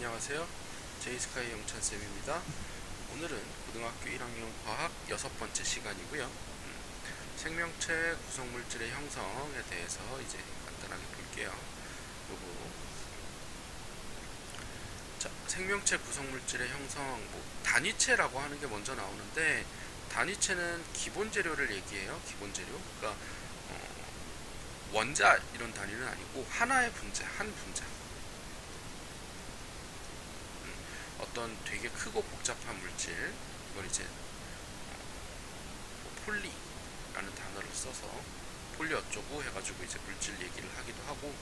안녕하세요. 제이스카이 영찬쌤입니다. 오늘은 고등학교 1학년 과학 6번째 시간이고요. 생명체 구성물질의 형성에 대해서 이제 간단하게 볼게요. 요거. 자, 생명체 구성물질의 형성, 단위체라고 하는 게 먼저 나오는데, 단위체는 기본 재료를 얘기해요. 기본 재료. 그러니까 원자 이런 단위는 아니고 하나의 분자, 한 분자. 어떤 되게 크고 복잡한 물질, 이걸 이제 폴리라는 단어를 써서 폴리 어쩌고 해가지고 이제 물질 얘기를 하기도 하고,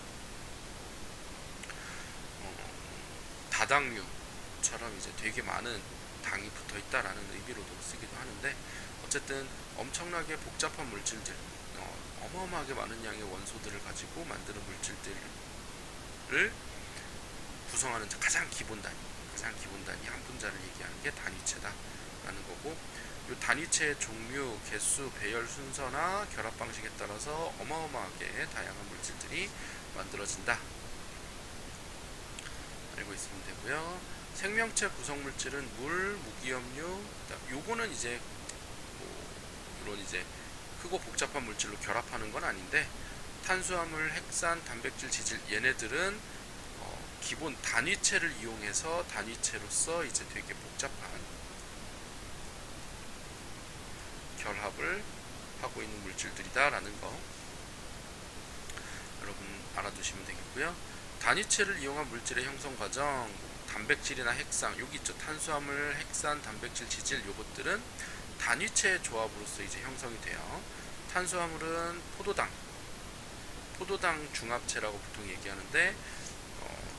다당류처럼 이제 되게 많은 당이 붙어 있다라는 의미로도 쓰기도 하는데, 어쨌든 엄청나게 복잡한 물질들, 어마어마하게 많은 양의 원소들을 가지고 만드는 물질들을 구성하는 가장 기본 단위 한 분자를 얘기하는 게 단위체다라는 거고, 이 단위체의 종류, 개수, 배열 순서나 결합 방식에 따라서 어마어마하게 다양한 물질들이 만들어진다. 알고 있으면 되고요. 생명체 구성 물질은 물, 무기염류, 요거는 이제 이런 이제 크고 복잡한 물질로 결합하는 건 아닌데, 탄수화물, 핵산, 단백질, 지질, 얘네들은 기본 단위체를 이용해서 단위체로서 이제 되게 복잡한 결합을 하고 있는 물질들이다라는 거 여러분 알아두시면 되겠고요. 단위체를 이용한 물질의 형성 과정, 단백질이나 핵산, 여기 있죠. 탄수화물, 핵산, 단백질, 지질, 요것들은 단위체의 조합으로서 이제 형성이 돼요. 탄수화물은 포도당 중합체라고 보통 얘기하는데,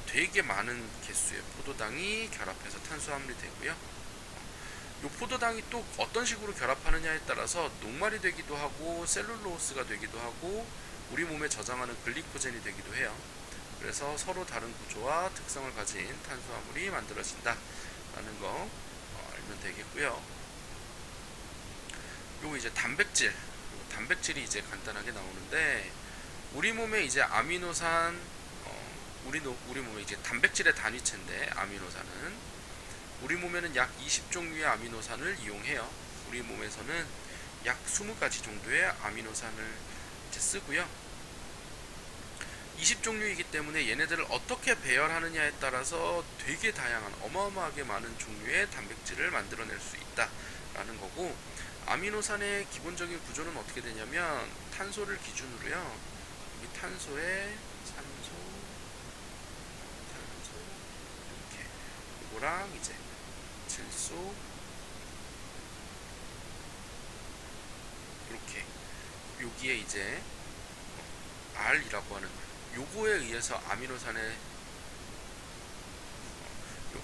되게 많은 개수의 포도당이 결합해서 탄수화물이 되고요. 이 포도당이 또 어떤 식으로 결합하느냐에 따라서 녹말이 되기도 하고 셀룰로스가 되기도 하고 우리 몸에 저장하는 글리코젠이 되기도 해요. 그래서 서로 다른 구조와 특성을 가진 탄수화물이 만들어진다 라는 거 알면 되겠고요. 요거 이제 단백질이 이제 간단하게 나오는데, 우리 몸에 이제 아미노산, 우리 몸에 이제 단백질의 단위체인데, 아미노산은 우리 몸에는 약 20종류의 아미노산을 이용해요. 우리 몸에서는 약 20가지 정도의 아미노산을 이제 쓰고요. 20종류이기 때문에 얘네들을 어떻게 배열하느냐에 따라서 되게 다양한 어마어마하게 많은 종류의 단백질을 만들어낼 수 있다라는 거고, 아미노산의 기본적인 구조는 어떻게 되냐면, 탄소를 기준으로요. 이 탄소에 산소 이렇게, 이거랑 이제 질소 이렇게, 여기에 이제 R이라고 하는 요거에 의해서 아미노산의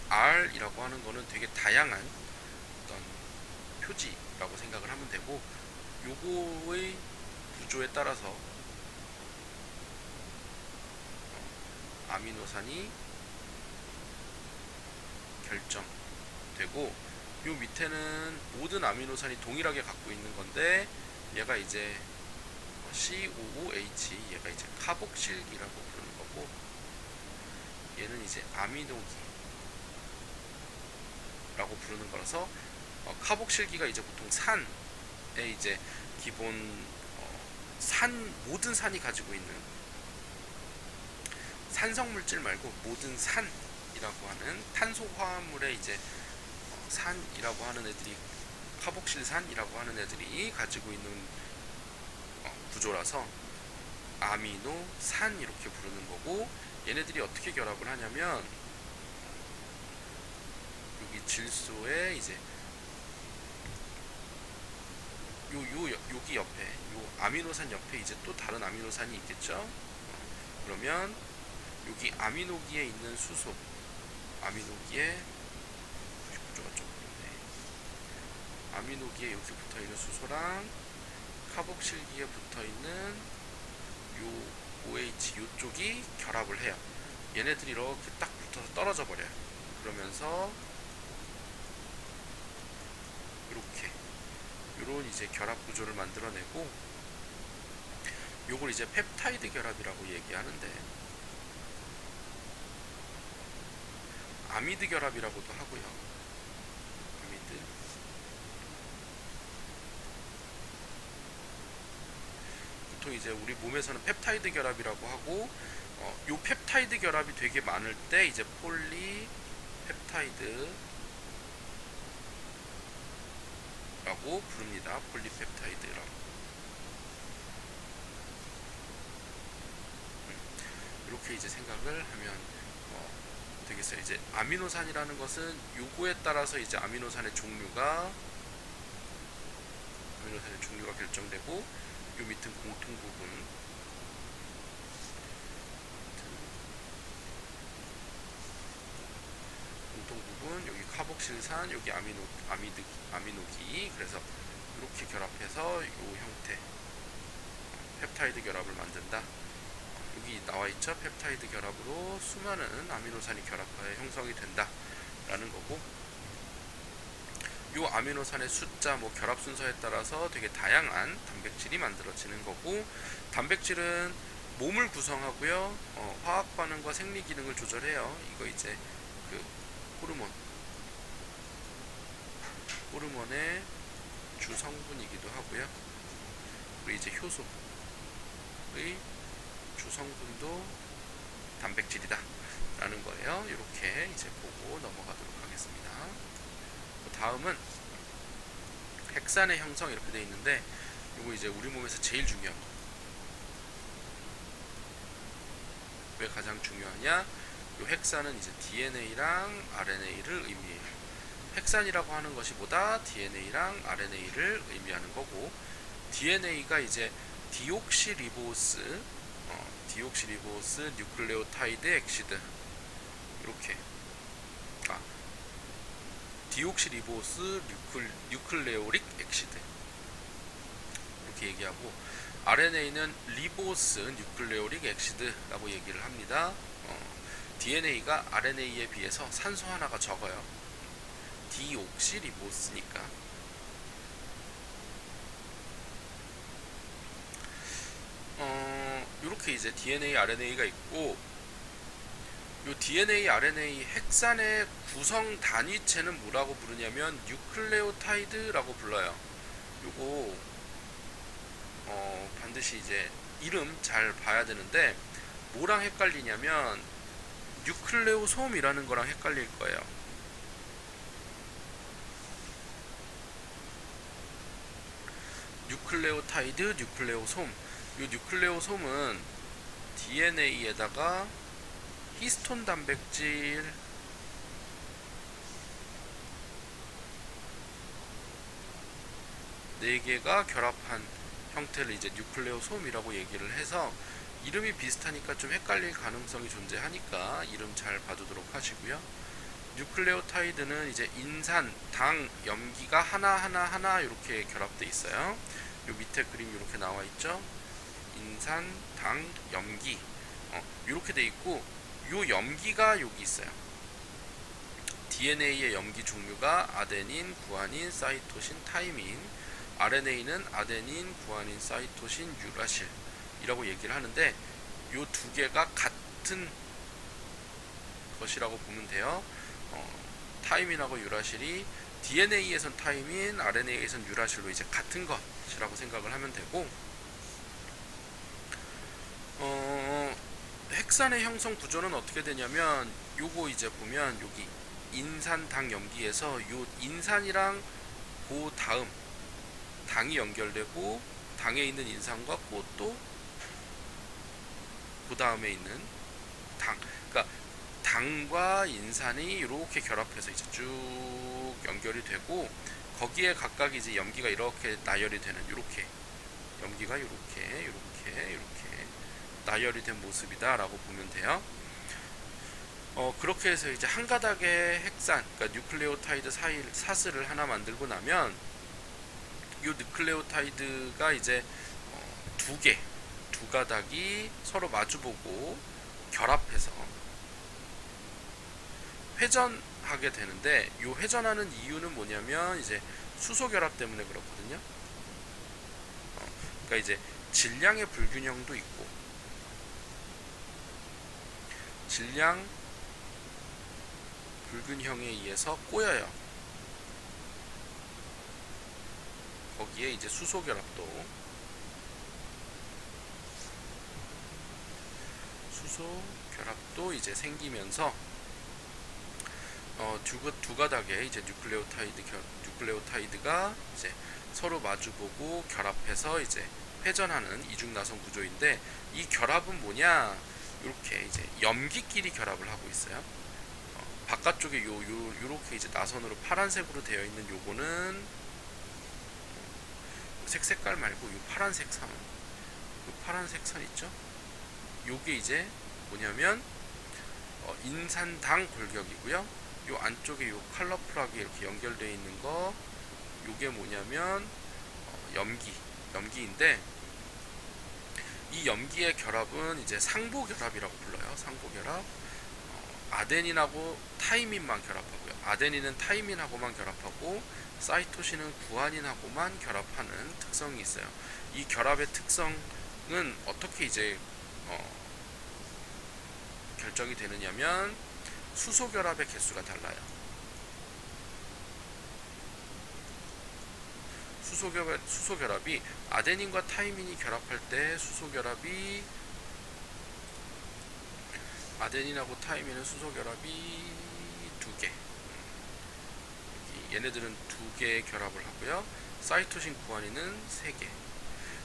R이라고 하는 거는 되게 다양한 어떤 표지라고 생각을 하면 되고, 요거의 구조에 따라서 아미노산이 결정되고, 요 밑에는 모든 아미노산이 동일하게 갖고 있는 건데, 얘가 이제 COOH, 얘가 이제 카복실기라고 부르는 거고, 얘는 이제 아미노기라고 부르는 거라서, 카복실기가 이제 보통 산에 이제 기본 모든 산이 가지고 있는 산성물질 말고 모든 산이라고 하는 탄소 화합물의 이제 산이라고 하는 애들이, 카복실산이라고 하는 애들이 가지고 있는 구조라서 아미노산 이렇게 부르는 거고, 얘네들이 어떻게 결합을 하냐면, 여기 질소에 이제 여기 옆에, 요 아미노산 옆에 이제 또 다른 아미노산이 있겠죠. 그러면 여기 아미노기에 있는 수소, 아미노기에 구조가 좀 그렇네. 아미노기에 여기 붙어 있는 수소랑 카복실기에 붙어 있는 요 OH 요쪽이 결합을 해요. 얘네들이 이렇게 딱 붙어서 떨어져 버려요. 그러면서 이렇게 요런 이제 결합 구조를 만들어내고, 요걸 이제 펩타이드 결합이라고 얘기하는데, 아미드 결합이라고도 하고요. 아미드. 보통 이제 우리 몸에서는 펩타이드 결합이라고 하고, 요 펩타이드 결합이 되게 많을 때 이제 폴리펩타이드라고 부릅니다. 폴리펩타이드라고. 이렇게 이제 생각을 하면 되겠어요. 이제 아미노산이라는 것은 요거에 따라서 이제 아미노산의 종류가 결정되고, 요 밑은 공통 부분 여기 카복실산, 여기 아미노기. 그래서 이렇게 결합해서 요 형태 펩타이드 결합을 만든다. 여기 나와 있죠. 펩타이드 결합으로 수많은 아미노산이 결합하여 형성이 된다 라는 거고, 요 아미노산의 숫자, 결합 순서에 따라서 되게 다양한 단백질이 만들어지는 거고, 단백질은 몸을 구성하고요, 화학 반응과 생리 기능을 조절해요. 이거 이제 그 호르몬의 주 성분이기도 하고요. 그리고 이제 효소의 주 성분도 단백질이다 라는 거예요. 이렇게 이제 보고 넘어가도록 하겠습니다. 다음은 핵산의 형성 이렇게 되어 있는데, 이거 이제 우리 몸에서 제일 중요한 거. 왜 가장 중요하냐? 요 핵산은 이제 DNA랑 RNA를 의미해요. 핵산이라고 하는 것이 뭐다? DNA랑 RNA를 의미하는 거고, DNA가 이제 디옥시리보스 뉴클레오타이드 엑시드, 이렇게 디옥시리보스 뉴클레오릭 엑시드 이렇게 얘기하고, RNA는 리보스 뉴클레오릭 엑시드라고 얘기를 합니다. DNA가 RNA에 비해서 산소 하나가 적어요. 디옥시리보스니까. 이렇게 이제 DNA, RNA가 있고, 요 DNA, RNA 핵산의 구성 단위체는 뭐라고 부르냐면 뉴클레오타이드라고 불러요. 요거 반드시 이제 이름 잘 봐야 되는데, 뭐랑 헷갈리냐면 뉴클레오솜이라는 거랑 헷갈릴 거예요. 뉴클레오타이드, 뉴클레오솜. 요 뉴클레오솜은 DNA에다가 히스톤 단백질 네 개가 결합한 형태를 이제 뉴클레오솜이라고 얘기를 해서, 이름이 비슷하니까 좀 헷갈릴 가능성이 존재하니까 이름 잘 봐두도록 하시고요. 뉴클레오타이드는 이제 인산, 당, 염기가 하나 이렇게 결합되어 있어요. 요 밑에 그림 이렇게 나와 있죠. 인산, 당, 염기 이렇게 돼 있고, 요 염기가 여기 있어요. DNA의 염기 종류가 아데닌, 구아닌, 사이토신, 타이민. RNA는 아데닌, 구아닌, 사이토신, 유라실이라고 얘기를 하는데, 요 두 개가 같은 것이라고 보면 돼요. 타이민하고 유라실이 DNA에선 타이민, RNA에선 유라실로 이제 같은 것이라고 생각을 하면 되고, 핵산의 형성 구조는 어떻게 되냐면, 요거 이제 보면 여기 인산, 당, 염기에서 요 인산이랑 그 다음 당이 연결되고, 당에 있는 인산과 또 그 다음에 있는 당, 그러니까 당과 인산이 이렇게 결합해서 이제 쭉 연결이 되고, 거기에 각각 이제 염기가 이렇게 나열이 되는, 이렇게 염기가 이렇게 나열이 된 모습이다라고 보면 돼요. 그렇게 해서 이제 한 가닥의 핵산, 그러니까 뉴클레오타이드 사슬을 하나 만들고 나면, 이 뉴클레오타이드가 이제 두 가닥이 서로 마주보고 결합해서 회전하게 되는데, 이 회전하는 이유는 뭐냐면 이제 수소 결합 때문에 그렇거든요. 그러니까 이제 질량의 불균형도 있고, 질량 붉은형에 의해서 꼬여요. 거기에 이제 수소 결합도 이제 생기면서 두 가닥의 이제 뉴클레오타이드가 이제 서로 마주보고 결합해서 이제 회전하는 이중나선 구조인데, 이 결합은 뭐냐? 이렇게 이제 염기끼리 결합을 하고 있어요. 바깥쪽에 요렇게 이제 나선으로 파란색으로 되어 있는 요거는 색깔 말고 요 파란색 선 있죠? 요게 이제 뭐냐면 인산당 골격이고요. 요 안쪽에 요 컬러풀하게 이렇게 연결되어 있는 거, 요게 뭐냐면 염기인데, 이 염기의 결합은 이제 상보결합이라고 불러요. 상보결합. 아데닌하고 타이민만 결합하고요. 아데닌은 타이민하고만 결합하고 사이토신은 구아닌하고만 결합하는 특성이 있어요. 이 결합의 특성은 어떻게 이제 결정이 되느냐면 수소 결합의 개수가 달라요. 수소 결합이 아데닌과 타이민이 결합할 때 아데닌하고 타이민은 수소 결합이 2개. 얘네들은 2개의 결합을 하고요. 사이토신 구아닌은 3개.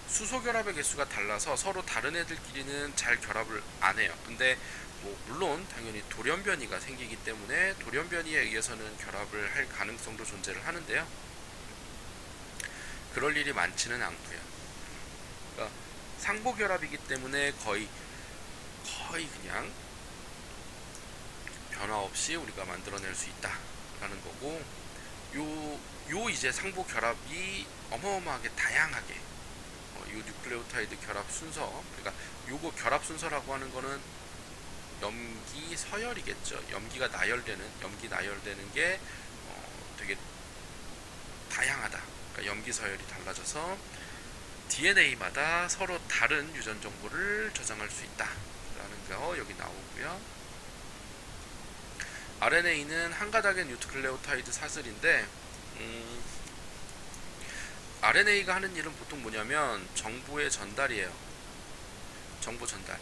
수소 결합의 개수가 달라서 서로 다른 애들끼리는 잘 결합을 안 해요. 근데 물론 당연히 돌연변이가 생기기 때문에 돌연변이에 의해서는 결합을 할 가능성도 존재를 하는데요. 그럴 일이 많지는 않고요. 그러니까 상보 결합이기 때문에 거의 그냥 변화 없이 우리가 만들어낼 수 있다라는 거고, 요 이제 상보 결합이 어마어마하게 다양하게 요 뉴클레오타이드 결합 순서, 그러니까 요거 결합 순서라고 하는 거는 염기 서열이겠죠. 염기 나열되는 게 되게 다양하다. 그러니까 염기 서열이 달라져서 DNA마다 서로 다른 유전 정보를 저장할 수 있다라는 거 여기 나오고요. RNA는 한 가닥의 뉴클레오타이드 사슬인데, RNA가 하는 일은 보통 뭐냐면 정보의 전달이에요. 정보 전달.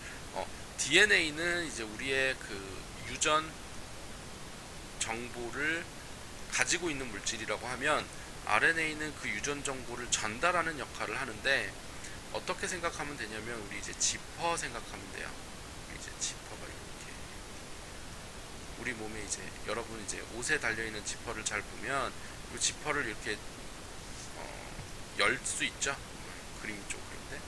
DNA는 이제 우리의 그 유전 정보를 가지고 있는 물질이라고 하면, RNA는 그 유전 정보를 전달하는 역할을 하는데, 어떻게 생각하면 되냐면 우리 이제 지퍼 생각하면 돼요. 이제 지퍼가 이렇게 우리 몸에 이제 여러분 이제 옷에 달려 있는 지퍼를 잘 보면 그 지퍼를 이렇게 열 수 있죠. 그림 쪽으로인데,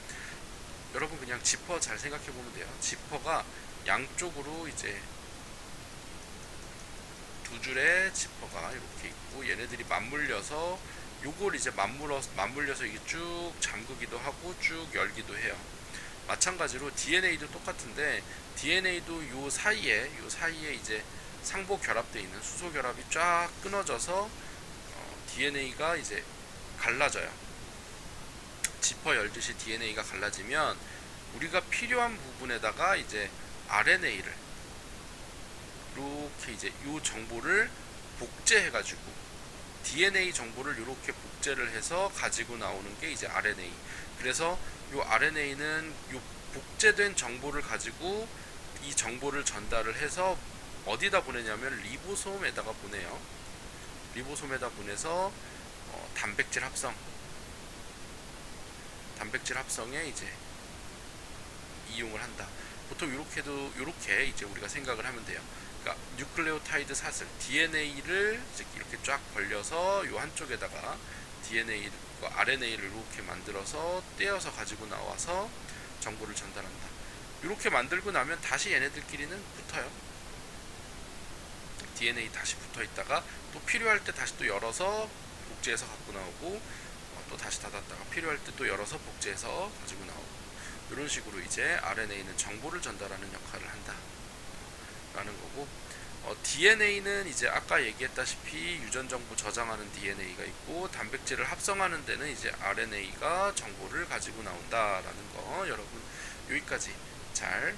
여러분 그냥 지퍼 잘 생각해 보면 돼요. 지퍼가 양쪽으로 이제 2줄의 지퍼가 이렇게 있고, 얘네들이 맞물려서 요걸 이제 맞물려서 이게 쭉 잠그기도 하고 쭉 열기도 해요. 마찬가지로 DNA도 똑같은데, DNA도 요 사이에 이제 상보 결합되어 있는 수소 결합이 쫙 끊어져서 DNA가 이제 갈라져요. 지퍼 열듯이 DNA가 갈라지면 우리가 필요한 부분에다가 이제 RNA를 이렇게 이제 요 정보를 복제해가지고 DNA 정보를 이렇게 복제를 해서 가지고 나오는 게 이제 RNA. 그래서 요 RNA는 요 복제된 정보를 가지고 이 정보를 전달을 해서 어디다 보내냐면 리보솜에다가 보내요. 리보솜에다 보내서 단백질 합성에 이제 이용을 한다. 보통 이렇게 이제 우리가 생각을 하면 돼요. 그러니까 뉴클레오타이드 사슬 DNA를 이렇게 쫙 벌려서 요 한쪽에다가 RNA를 이렇게 만들어서 떼어서 가지고 나와서 정보를 전달한다. 이렇게 만들고 나면 다시 얘네들끼리는 붙어요. DNA 다시 붙어 있다가 또 필요할 때 다시 또 열어서 복제해서 갖고 나오고, 또 다시 닫았다가 필요할 때 또 열어서 복제해서 가지고 나오고, 이런 식으로 이제 RNA는 정보를 전달하는 역할을 한다 라는 거고, DNA는 이제 아까 얘기했다시피 유전 정보 저장하는 DNA가 있고, 단백질을 합성하는 데는 이제 RNA가 정보를 가지고 나온다라는 거, 여러분 여기까지 잘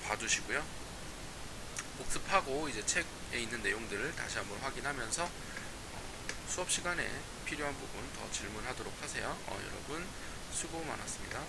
봐두시고요. 복습하고 이제 책에 있는 내용들을 다시 한번 확인하면서 수업 시간에 필요한 부분 더 질문하도록 하세요. 여러분 수고 많았습니다.